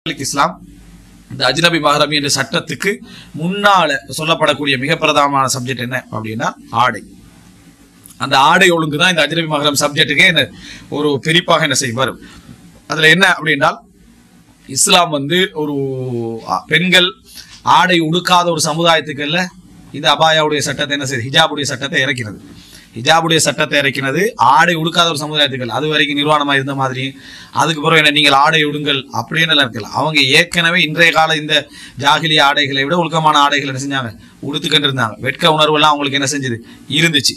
இஸ்லாம் இந்த அஜ்னபி மஹ்ரம் என்ற சட்டத்துக்கு முன்னால சொல்லப்படக்கூடிய மிக பிரதானமான சப்ஜெக்ட் என்ன அப்படின்னா ஆடை. அந்த ஆடை ஒழுங்கு தான் இந்த அஜ்னபி மஹ்ரம் சப்ஜெக்ட்டுக்கே என்ன ஒரு பிரிப்பாக என்ன செய்ய வரும். அதுல என்ன அப்படின்னா இஸ்லாம் ஒரு பெண்கள் ஆடை உடுக்காத ஒரு சமுதாயத்துக்கு இல்ல இந்த அபாயாவுடைய சட்டத்தை என்ன செய்யுது, ஹிஜாபுடைய சட்டத்தை இறக்கிறது. ஹிஜாபுடைய சட்டத்தை இறக்கினது ஆடை உடுக்காத ஒரு சமுதாயத்துக்கள் அது வரைக்கும் நிர்வாணமா இருந்த மாதிரி. அதுக்கு பிறகு என்ன நீங்கள் ஆடை உடுங்கள் அப்படின்னு எல்லாம் இருக்கலாம். அவங்க ஏற்கனவே இன்றைய கால இந்த ஜாகிலிய ஆடைகளை விட ஒழுக்கமான ஆடைகள் என்ன செஞ்சாங்க, உடுத்துக்கிட்டு இருந்தாங்க. வெட்க உணர்வு எல்லாம் அவங்களுக்கு என்ன செஞ்சது இருந்துச்சு.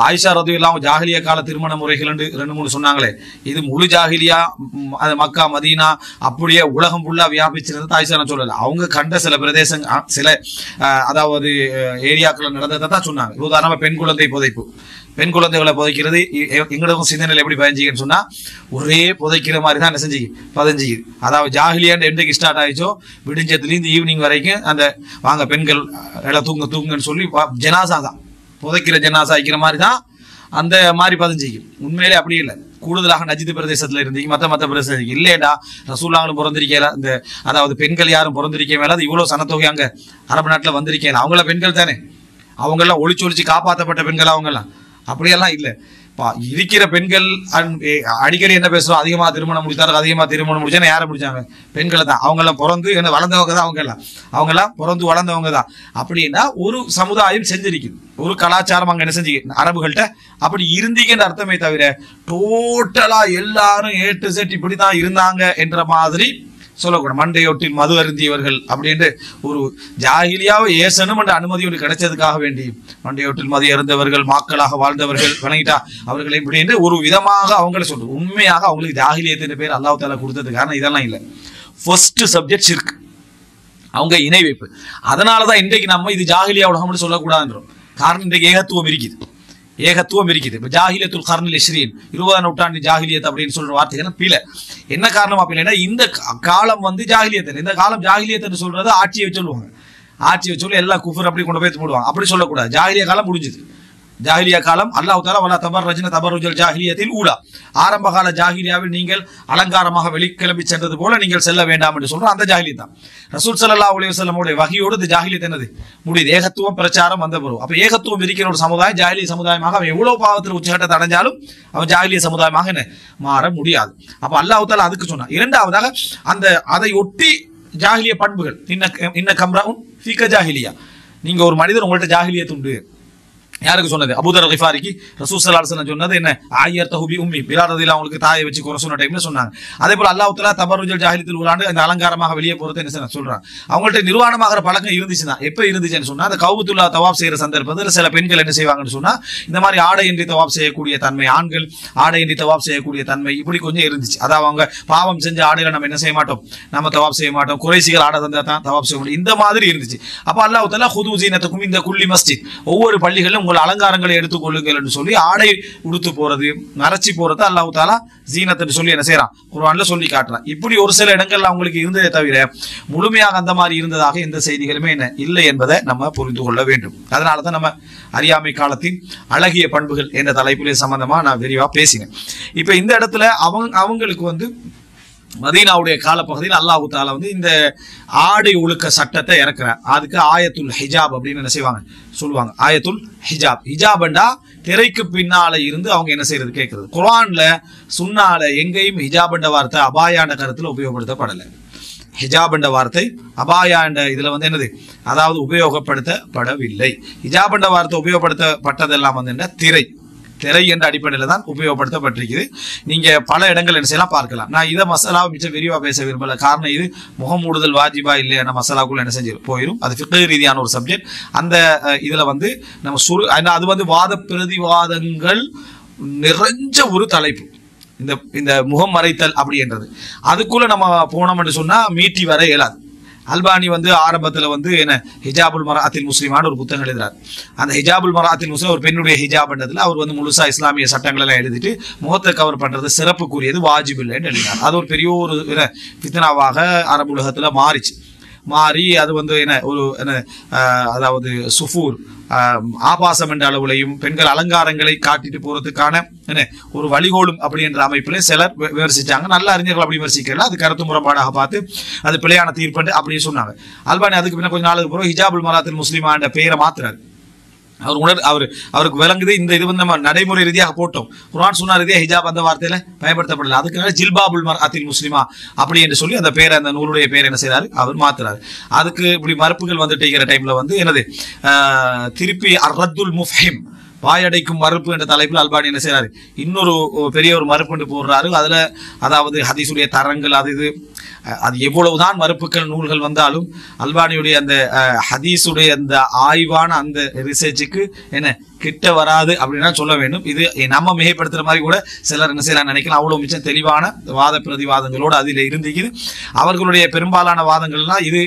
ஆயிஷா ரலியல்லாஹு ஜாகிலிய கால திருமண முறைகள் 2-3 சொன்னாங்களே, இது முழு ஜாகிலியா மக்கா மதீனா அப்படியே உலகம் ஃபுல்லா வியாபிச்சிருந்தது ஆயிஷா சொல்லல. அவங்க கண்ட சில பிரதேசங்கள் சில அதாவது ஏரியாக்கள் நடந்ததை தான் சொன்னாங்க. உதாரணமா பெண் குழந்தை புதைப்பு, பெண் குழந்தைகளை புதைக்கிறது எங்களுக்கும் சிந்தனையில் எப்படி பதிஞ்சிக்கன்னு சொன்னா ஒரே புதைக்கிற மாதிரி தான் என்ன செஞ்சு பதிஞ்சிக்குது. அதாவது ஜாகிலியாண்டு என்றைக்கு ஸ்டார்ட் ஆயிடுச்சோ விடிஞ்சத்துலேருந்து ஈவினிங் வரைக்கும் அந்த வாங்க பெண்கள் எல்லாம் தூங்குன்னு சொல்லி ஜனாசா தான் புதைக்கிற ஜனாசா வைக்கிற மாதிரி தான் அந்த மாதிரி பதிஞ்சிக்கும். உண்மையிலே அப்படி இல்லை. கூடுதலாக நஜித் பிரதேசத்துல இருந்தீங்க மற்ற பிரதேசத்துக்கு இல்லையடா ரசூலுல்லாஹ்வும் பிறந்திருக்கல. இந்த அதாவது பெண்கள் யாரும் பிறந்திருக்க மேல அது இவ்வளவு சனத்தொகை அங்க அரபு நாட்டில் வந்திருக்கேன். அவங்கள பெண்கள் தானே, அவங்கெல்லாம் ஒளிச்சு காப்பாற்றப்பட்ட பெண்கள் அவங்கெல்லாம் அப்படியெல்லாம் இல்லை. இருக்கிற பெண்கள் அடிக்கடி என்ன பேசுறோம், அதிகமாக திருமணம் முடிச்சாங்க. யாரை முடிச்சாங்க? பெண்களை தான். அவங்கெல்லாம் பிறந்து என்ன வளர்ந்தவங்க தான். அவங்கெல்லாம் பிறந்து வளர்ந்தவங்க தான். அப்படின்னா ஒரு சமுதாயம் செஞ்சிருக்குது, ஒரு கலாச்சாரம் அங்க என்ன செஞ்சு அரபுகள்கிட்ட அப்படி இருந்தீங்கன்னு அர்த்தமே தவிர டோட்டலா எல்லாரும் A to Z இப்படிதான் இருந்தாங்க என்ற மாதிரி சொல்லக்கூடாது. மண்டையொட்டில் மது அருந்தியவர்கள் அப்படின்ட்டு ஒரு ஜாகிலியாவை ஏசனும் என்ற அனுமதி ஒன்று கிடைச்சதுக்காக வேண்டி மண்டையொட்டில் மது அருந்தவர்கள் மக்களாக வாழ்ந்தவர்கள் வணங்கிட்டா அவர்களை இப்படின்னு ஒரு விதமாக அவங்கள சொல்றது. உண்மையாக அவங்களுக்கு ஜாகிலியத்தின் பேர் அல்லாஹ் தஆலா கொடுத்தது காரணம் இதெல்லாம் இல்லை. ஃபர்ஸ்ட் சப்ஜெக்ட் ஷிர்க், அவங்க இணை வைப்பு. அதனாலதான் இன்றைக்கு நம்ம இது ஜாகிலியா உலகம் சொல்லக்கூடாதுன்றோம். காரணம் இன்றைக்கு ஏகத்துவம் இருக்குது. இப்போ ஜாகிலியத்துல் கர்னில் இஸ்ரீன் 20ஆம் நூற்றாண்டு ஜாகிலியத் அப்படின்னு சொல்ற வார்த்தைகள் பீல. என்ன காரணம் அப்படின்னா இந்த காலம் ஜாகிலியத். இந்த காலம் ஜாகிலியத் சொல்றது ஆட்சியை சொல்லுவாங்க. ஆட்சியை சொல்லி எல்லாம் குஃபர் அப்படி கொண்டு போய் போடுவாங்க. அப்படி சொல்லக்கூடாது. ஜாகிலிய காலம் முடிஞ்சது. ஜாகிலியா காலம் அல்லாஹ் தஆலா வலா தபர்ரஜ்ன தபர்ருஜல் ஜாகிலியத்தில் ஊலா, ஆரம்ப கால ஜாகிலியாவில் நீங்கள் அலங்காரமாக வெளிக்கிளம்பி சென்றது போல நீங்கள் செல்ல வேண்டாம் என்று சொல்ற அந்த ஜாகிலியத் தான். ரசூல் ஸல்லல்லாஹு அலைஹி வஸல்லம் உடைய வஹியோடு இந்த ஜாகிலியத் என்னது முடியுது. ஏகத்துவம் பிரச்சாரம் வந்த பிறகு அப்ப ஏகத்துவம் இருக்கிற ஒரு சமுதாயம் ஜாகிலிய சமுதாயமாக அவன் எவ்வளவு பாவத்தில் உச்சகட்டத்தை அடைஞ்சாலும் அவன் ஜாகிலிய சமுதாயமாக என்ன மாற முடியாது. அப்ப அல்லாஹ் தஆலா அதுக்கு சொன்னான். இரண்டாவதாக அந்த அதை ஒட்டி ஜாகிலிய பண்புகள் இன்ன கம்ரஉன் ஃபீக ஜாகிலியா, நீங்க ஒரு மனிதர் உங்கள்ட்ட ஜாகிலியத் உண்டு. யாருக்கு சொன்னது? அபூதர் கிஃபாரிக்கு ரசூல் ஸல்லல்லாஹு அலைஹி வஸல்லம் சொன்னது என்ன? ஆயர்தஹு பி உம்மி, பிலால் ரலியல்லாஹு அவங்களுக்கு தாயை வச்சு குறை சொன்ன டைம்ல சொன்னாங்க. அதே போல அல்லாஹ் தஆலா தபர்ருஜல் ஜாஹிலியத்துல் ஊலாண்டு அந்த அலங்காரமாக வெளியே போறது என்ன சொல்றாங்க. அவங்கள்ட்ட நிர்வாணமாகிற பழக்கம் இருந்துச்சுன்னா எப்ப இருந்துச்சுன்னு சொன்னா அந்த கௌபத்துல்லா தவாப் செய்யற சந்தர்ப்பத்தில் சில பெண்கள் என்ன செய்வாங்கன்னு சொன்னா இந்த மாதிரி ஆடையின்றி தவாப் செய்யக்கூடிய தன்மை, ஆண்கள் ஆடையின்றி தவாப் செய்யக்கூடிய தன்மை இப்படி கொஞ்சம் இருந்துச்சு. அதாவது அவங்க பாவம் செஞ்ச ஆடைகளை நம்ம என்ன செய்ய மாட்டோம், நம்ம தவாப் செய்ய மாட்டோம். குறைசிகள் ஆடை தந்தா தான் தவாப் செய்ய முடியும். இந்த மாதிரி இருந்துச்சு. அப்ப அல்லாஹ் தஆலா ஹுது ஸீனத்துக்கும் இந்த குல்லி மஸ்ஜித், ஒவ்வொரு பள்ளிகளிலும் உங்கள் அலங்காரங்களை எடுத்துக் கொள்ளுங்கள் என்று சொல்லி ஆடை உடுத்து போறது மறைச்சி போறது அல்லாஹ் தஆலா ஜீனத் சொல்லி என்ன செய்யறான், குர்ஆன்ல சொல்லி காட்டுறான். இப்படி ஒரு சில இடங்கள்ல அவங்களுக்கு இருந்ததே தவிர முழுமையாக அந்த மாதிரி இருந்ததாக எந்த செய்திகளுமே என்ன இல்லை என்பதை நம்ம புரிந்து கொள்ள வேண்டும். அதனாலதான் நம்ம அறியாமை காலத்தின் அழகிய பண்புகள் என்ற தலைப்பிலே சம்பந்தமா நான் விரிவா பேசினேன். இப்ப இந்த இடத்துல அவங்களுக்கு மதீனாவுடைய காலப்பகுதியில் அல்லாஹ் தஆலா இந்த ஆடை ஒழுக்க சட்டத்தை இறக்குறார். அதுக்கு ஆயத்துல் ஹிஜாப் அப்படின்னு என்ன செய்வாங்க சொல்லுவாங்க. ஆயத்துல் ஹிஜாப், ஹிஜாப்ண்டா திரைக்கு பின்னால இருந்து அவங்க என்ன செய்யறது கேட்கறது. குர்ஆன்ல சுன்னால எங்கேயும் ஹிஜாப்ண்ட வார்த்தை அபாயாண்ட கருத்துல உபயோகப்படுத்தப்படலை. ஹிஜாப்ண்ட வார்த்தை அபாயாண்ட இதுல என்னது அதாவது உபயோகப்படுத்தப்படவில்லை. ஹிஜாப்ண்ட வார்த்தை உபயோகப்படுத்தப்பட்டதெல்லாம் என்ன திரை என்ற அடிப்படையில் தான் உபயோகப்படுத்தப்பட்டிருக்குது. நீங்க பல இடங்கள் என்ன செய்யலாம் பார்க்கலாம். நான் இதை மசாலாவை மிச்சம் விரிவா பேச விரும்பல. காரணம் இது முகமூடுதல் வாஜிபா இல்லையா மசாலாக்குள்ள என்ன செஞ்சு போயிடும். அது ஃபிக்ஹ் ரீதியான ஒரு சப்ஜெக்ட். அந்த இதுல நம்ம அது வாத பிரதிவாதங்கள் நிறைஞ்ச ஒரு தலைப்பு. இந்த முகம் மறைத்தல் அப்படின்றது அதுக்குள்ள நம்ம போனோம் என்று சொன்னா மீட்டி வர இயலாது. அல்பானி ஆரம்பத்தில் என்ன ஹிஜாபுல் மராத்தில் முஸ்லிமான ஒரு புத்தகம் எழுதுறாரு. அந்த ஹிஜாபுல் மராத்தில் முஸ்லிம் ஒரு பெண்ணுடைய ஹிஜாப்ன்றதுல அவர் முழுசா இஸ்லாமிய சட்டங்கள் எல்லாம் எழுதிட்டு முகத்தை கவர் பண்றது சிறப்புக்குரியது வாஜிப் இல்லைன்னு எழுதினார். அது ஒரு பெரிய ஒரு ஃபித்னாவாக அரபு உலகத்துல மாறி அது என்ன ஒரு அதாவது சுஃபூர் ஆபாசம் என்ற அளவுலையும் பெண்கள் அலங்காரங்களை காட்டிட்டு போறதுக்கான என்ன ஒரு வழிகோலும் அப்படி என்ற அமைப்பிலே சிலர் விமர்சிச்சாங்க. நல்ல அறிஞர்கள் அப்படி விமர்சிக்கல, அது கருத்து முரண்பாடாக பார்த்து அது பிழையான தீர்ப்பு அப்படின்னு சொன்னாங்க. அல்பானி அதுக்கு பின்ன கொஞ்ச நாளுக்கு பிறகு ஹிஜாபுல் மராத்தில் முஸ்லிமா என்ற பெயரை மாத்துறாரு. அவருக்கு விளங்குது இந்த இது வந்து நம்ம நடைமுறை ரீதியாக போட்டோம், குர்ஆன் சுன்னா ரீதியாக ஹிஜாப் அந்த வார்த்தையில பயன்படுத்தப்படல, அதுக்கு ஜில்பாபுல் மர்அத்தில் முஸ்லிமா அப்படி என்று சொல்லி அந்த பேரை அந்த நூலுடைய பேர் என்ன செய்யறாரு அவர் மாத்துறாரு. அதுக்கு இப்படி மறுப்புகள் வந்துட்டு இருக்கிற டைம்ல வந்து என்னது திருப்பி அர்ரத்துல் முஃஹிம் வாயடைக்கும் மறுப்பு என்ற தலைப்பில் அல்பானி என்ன செய்யறாரு இன்னொரு பெரிய ஒரு மறுப்பு போடுறாரு. அதுல அதாவது ஹதீஸுடைய தரங்கள் அது எவ்வளவுதான் மறுப்புகள் நூல்கள் வந்தாலும் அல்பானியுடைய அந்த ஹதீஸுடைய அந்த ஆய்வான அந்த ரிசர்ச்சுக்கு என்ன கிட்ட வராது அப்படின்னா சொல்ல வேண்டும். இது நம்ம மிகைப்படுத்துற மாதிரி கூட சிலர் என்ன செய்யலாம் நினைக்கலாம். அவ்வளவு மிச்சம் தெளிவான வாத பிரதிவாதங்களோடு அதில் இருந்துக்குது. அவர்களுடைய பெரும்பாலான வாதங்கள்லாம் இது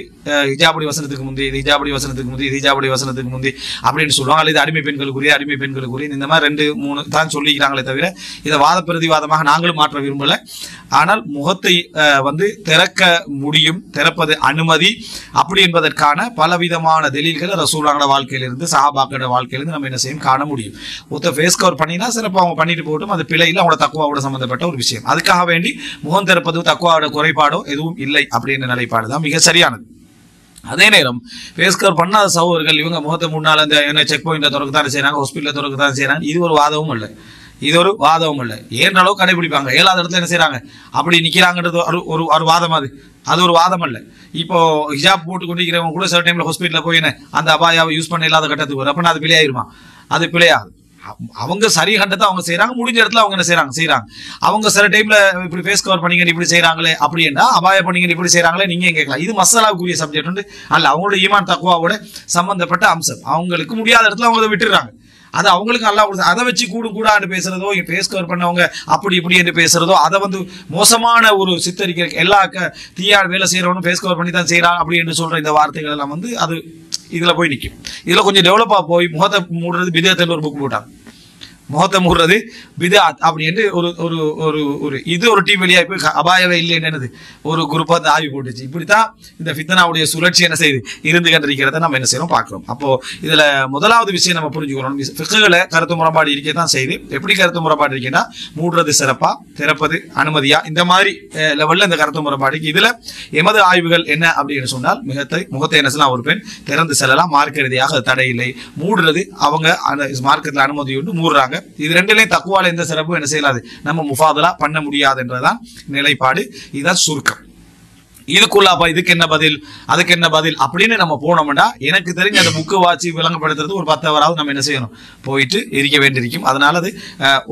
ஹிஜாபுடி வசனத்துக்கு முந்தி, இது ஹிஜாபுடி வசனத்துக்கு முந்தி, இது ஹிஜாபுடி வசனத்துக்கு முந்தி அப்படின்னு சொல்லுவாங்க. அல்லது அடிமை பெண்களுக்குரிய இந்த மாதிரி 2-3 தான் சொல்லிக்கிறாங்களே தவிர இதை வாத பிரதிவாதமாக நாங்களும் மாற்ற விரும்பல. ஆனால் முகத்தை வந்து திறக்க முடியும், திறப்பது அனுமதி அப்படி என்பதற்கான பலவிதமான தெலீல்களை ரசூலுல்லாஹ்வோட வாழ்க்கையிலிருந்து சஹாபாக்களோட வாழ்க்கையிலிருந்து நம்ம என்ன செய்யும் காண முடியும். ஒருத்தர் ஃபேஸ் கவர் பண்ணினா சிறப்பாக அவங்க பண்ணிட்டு போகட்டும், அது பிழையில் அவங்களோட தக்குவாவோட சம்பந்தப்பட்ட ஒரு விஷயம். அதுக்காக வேண்டி முகம் திறப்பது தக்குவாவோட குறைபாடோ எதுவும் இல்லை அப்படின்ற நிலைப்பாடு தான் மிக சரியானது. அதே நேரம் ஃபேஸ் கவர் பண்ணாத சகோதரர்கள் இவங்க முகத்தை முன்னால் அந்த என்ன செக் பாயிண்ட்ல திறக்கத்தான் செய்யறாங்க, ஹாஸ்பிட்டலில் திறக்கத்தான் செய்யறாங்க. இது ஒரு வாதமும் இல்லை, ஏன்ற அளவுக்கு கடைபிடிப்பாங்க. 7வது இடத்துல என்ன செய்யறாங்க அப்படி நிக்கிறாங்கன்றது ஒரு வாதம், அது ஒரு வாதம் அல்ல. இப்போ ஹிஜாப் போட்டு கொண்டிருக்கிறவங்க கூட சில டைம்ல ஹாஸ்பிட்டலில் போய் என்ன அந்த அபாயாவை யூஸ் பண்ண இல்லாத கட்டத்துக்கு வரும். அப்படின்னா அது பிழையாயிருமா? அது பிழையாது. அவங்க சரி கண்டத்தை அவங்க செய்யறாங்க, முடிஞ்ச இடத்துல அவங்க என்ன செய்யறாங்க. அவங்க சில டைம்ல இப்படி ஃபேஸ் கவர் பண்ணீங்க இப்படி செய்யறாங்களே அப்படின்னா அபாய பண்ணீங்க இப்படி செய்யறாங்களே நீங்க கேட்கலாம். இது மசாலாவுக்குரிய சப்ஜெக்ட் வந்து அல்ல, அவங்களோட ஈமான் தக்குவாவோட சம்பந்தப்பட்ட அம்சம். அவங்களுக்கு முடியாத இடத்துல அவங்க விட்டுறாங்க. அது அவங்களுக்கு நல்லா அதை வச்சு கூடாண்டு பேசுறதோ, ஃபேஸ் கவர் பண்ணவங்க அப்படி இப்படி என்று பேசுறதோ, அதை வந்து மோசமான ஒரு சித்தரிக்க எல்லா தீயா வேலை செய்யறவனும் ஃபேஸ் கவர் பண்ணி தான் செய்யறான் அப்படி என்று சொல்ற இந்த வார்த்தைகள் எல்லாம் வந்து அது இதுல போய் நிற்கும். இதுல கொஞ்சம் டெவலப்பா போய் முகத்தை மூடுறது பிதஅத்னு ஒரு புக் போட்டாங்க. முகத்தை மூடுறது பிதஅத் அப்படி என்று ஒரு இது ஒரு டீம் வெளியா போய் அபாயவே இல்லை என்னது ஒரு குரூப் வந்து ஆய்வு போட்டுச்சு. இப்படித்தான் இந்த ஃபித்னாவுடைய சுழற்சி என்ன செய்யுது இருந்து கண்டிருக்கிறத நம்ம என்ன செய்யறோம் பார்க்கிறோம். அப்போ இதுல முதலாவது விஷயம் நம்ம புரிஞ்சுக்கிறோம், ஃபிக்ஹ்ல கருத்து முரண்பாடு இருக்கதான் செய்யுது. எப்படி கருத்து முரண்பாடு இருக்கேன்னா மூடுறது சிறப்பா, திறப்பது அனுமதியா, இந்த மாதிரி லெவல்ல இந்த கருத்து முரண்பாடு. இதுல எமது ஆய்வுகள் என்ன அப்படின்னு சொன்னால் முகத்தை என்ன செய்யலாம், ஒரு பெண் திறந்து செல்லலாம், மார்க்க ரீதியாக தடை இல்லை. மூடுறது அவங்க மார்க்கத்தில் அனுமதி உண்டு, மூடுறாங்க. இது ரெண்டுலையும் தக்குவால எந்த சிறப்பும் என்ன செய்யலாது நம்ம முஃபாதலா பண்ண முடியாது என்றதான் நிலைப்பாடு. இதுதான் சுருக்கம். இதுக்குள்ளாப்பா இதுக்கு என்ன பதில் அதுக்கு என்ன பதில் அப்படின்னு நம்ம போனோம்னா எனக்கு தெரிஞ்ச அந்த புக்கு வாட்சி விளங்கப்படுத்துறது ஒரு 10 ஹவராவது நம்ம என்ன செய்யணும் போயிட்டு இருக்க வேண்டியிருக்கும். அதனால அது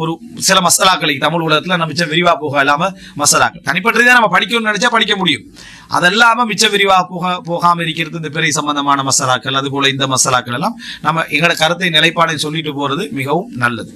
ஒரு சில மசாலாக்களுக்கு தமிழ் உலகத்துல நம்ம மிச்சம் விரிவா போக இல்லாம மசாலாக்கள் தனிப்பட்டதான் நம்ம படிக்கணும்னு நினைச்சா படிக்க முடியும். அதெல்லாம மிச்ச விரிவா போகாம இருக்கிறது இந்த பெரிய சம்பந்தமான மசாலாக்கள், அது போல இந்த மசாலாக்கள் எல்லாம் நம்ம எங்களோட கருத்தை நிலைப்பாடை சொல்லிட்டு போறது மிகவும் நல்லது.